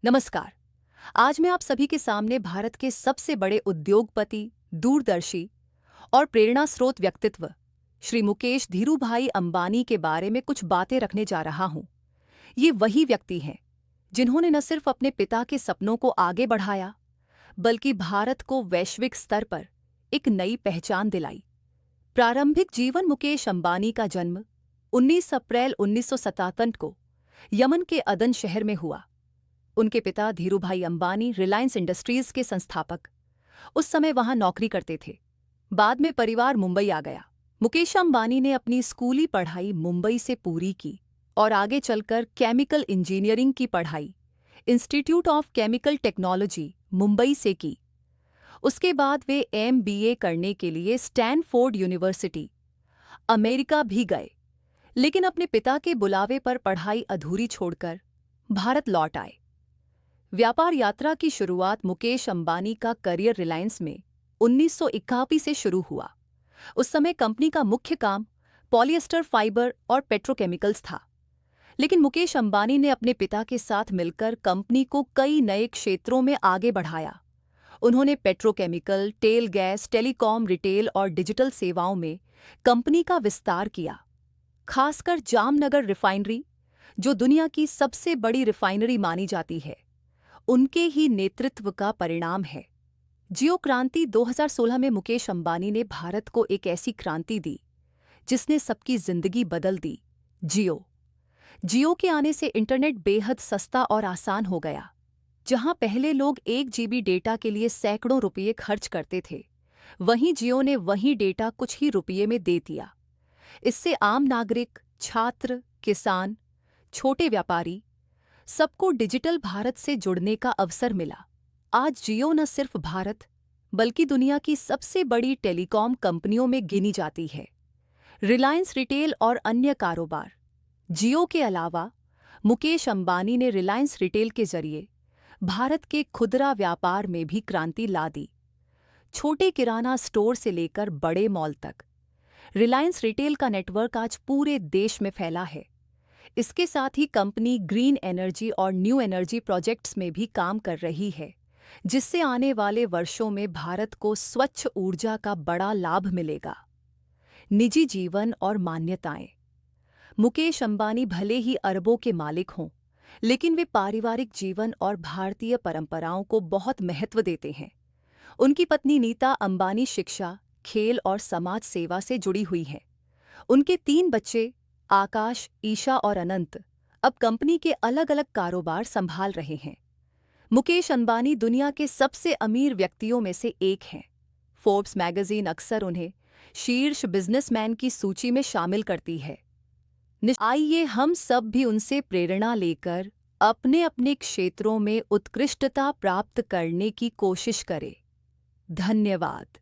नमस्कार। आज मैं आप सभी के सामने भारत के सबसे बड़े उद्योगपति, दूरदर्शी और प्रेरणा स्रोत व्यक्तित्व श्री मुकेश धीरूभाई अंबानी के बारे में कुछ बातें रखने जा रहा हूं। ये वही व्यक्ति हैं जिन्होंने न सिर्फ अपने पिता के सपनों को आगे बढ़ाया, बल्कि भारत को वैश्विक स्तर पर एक नई पहचान दिलाई। प्रारंभिक जीवन: मुकेश अंबानी का जन्म 19 अप्रैल 1977 को यमन के अदन शहर में हुआ। उनके पिता धीरूभाई अंबानी रिलायंस इंडस्ट्रीज के संस्थापक उस समय वहां नौकरी करते थे। बाद में परिवार मुंबई आ गया। मुकेश अंबानी ने अपनी स्कूली पढ़ाई मुंबई से पूरी की और आगे चलकर केमिकल इंजीनियरिंग की पढ़ाई institute of chemical technology Mumbai से की। उसके बाद वे MBA करने के लिए स्टैनफोर्ड यूनिवर्सिटी अमेरिका भी गए, लेकिन अपने पिता के बुलावे पर पढ़ाई अधूरी छोड़कर भारत लौट आए। व्यापार यात्रा की शुरुआत मुकेश अंबानी का करियर रिलायंस में 1981 से शुरू हुआ। उस समय कंपनी का मुख्य काम पॉलिएस्टर फाइबर और पेट्रोकेमिकल्स था, लेकिन मुकेश अंबानी ने अपने पिता के साथ मिलकर कंपनी को कई नए क्षेत्रों में आगे बढ़ाया। उन्होंने पेट्रोकेमिकल, तेल गैस, टेलीकॉम, रिटेल और डिजिटल सेवाओं में कंपनी का विस्तार किया। खासकर जामनगर रिफाइनरी, जो दुनिया की सबसे बड़ी रिफाइनरी मानी जाती है, उनके ही नेतृत्व का परिणाम है। जियो क्रांति 2016 में मुकेश अंबानी ने भारत को एक ऐसी क्रांति दी जिसने सबकी जिंदगी बदल दी। जियो के आने से इंटरनेट बेहद सस्ता और आसान हो गया। जहां पहले लोग 1 GB डेटा के लिए सैकड़ों रुपये खर्च करते थे, वहीं जियो ने वही डेटा कुछ ही रुपये में दे दिया। इससे आम नागरिक, छात्र, किसान, छोटे व्यापारी सबको डिजिटल भारत से जुड़ने का अवसर मिला। आज जियो न सिर्फ भारत बल्कि दुनिया की सबसे बड़ी टेलीकॉम कंपनियों में गिनी जाती है। रिलायंस रिटेल और अन्य कारोबार: जियो के अलावा मुकेश अंबानी ने रिलायंस रिटेल के जरिए भारत के खुदरा व्यापार में भी क्रांति ला दी। छोटे किराना स्टोर से लेकर बड़े मॉल तक रिलायंस रिटेल का नेटवर्क आज पूरे देश में फैला है। इसके साथ ही कंपनी ग्रीन एनर्जी और न्यू एनर्जी प्रोजेक्ट्स में भी काम कर रही है, जिससे आने वाले वर्षों में भारत को स्वच्छ ऊर्जा का बड़ा लाभ मिलेगा। निजी जीवन और मान्यताएं: मुकेश अंबानी भले ही अरबों के मालिक हों, लेकिन वे पारिवारिक जीवन और भारतीय परंपराओं को बहुत महत्व देते हैं। उनकी पत्नी नीता अंबानी शिक्षा, खेल और समाज सेवा से जुड़ी हुई हैं। उनके 3 बच्चे आकाश, ईशा और अनंत अब कंपनी के अलग अलग कारोबार संभाल रहे हैं। मुकेश अंबानी दुनिया के सबसे अमीर व्यक्तियों में से एक हैं। फोर्ब्स मैगजीन अक्सर उन्हें शीर्ष बिजनेसमैन की सूची में शामिल करती है। आइए हम सब भी उनसे प्रेरणा लेकर अपने अपने क्षेत्रों में उत्कृष्टता प्राप्त करने की कोशिश करें। धन्यवाद।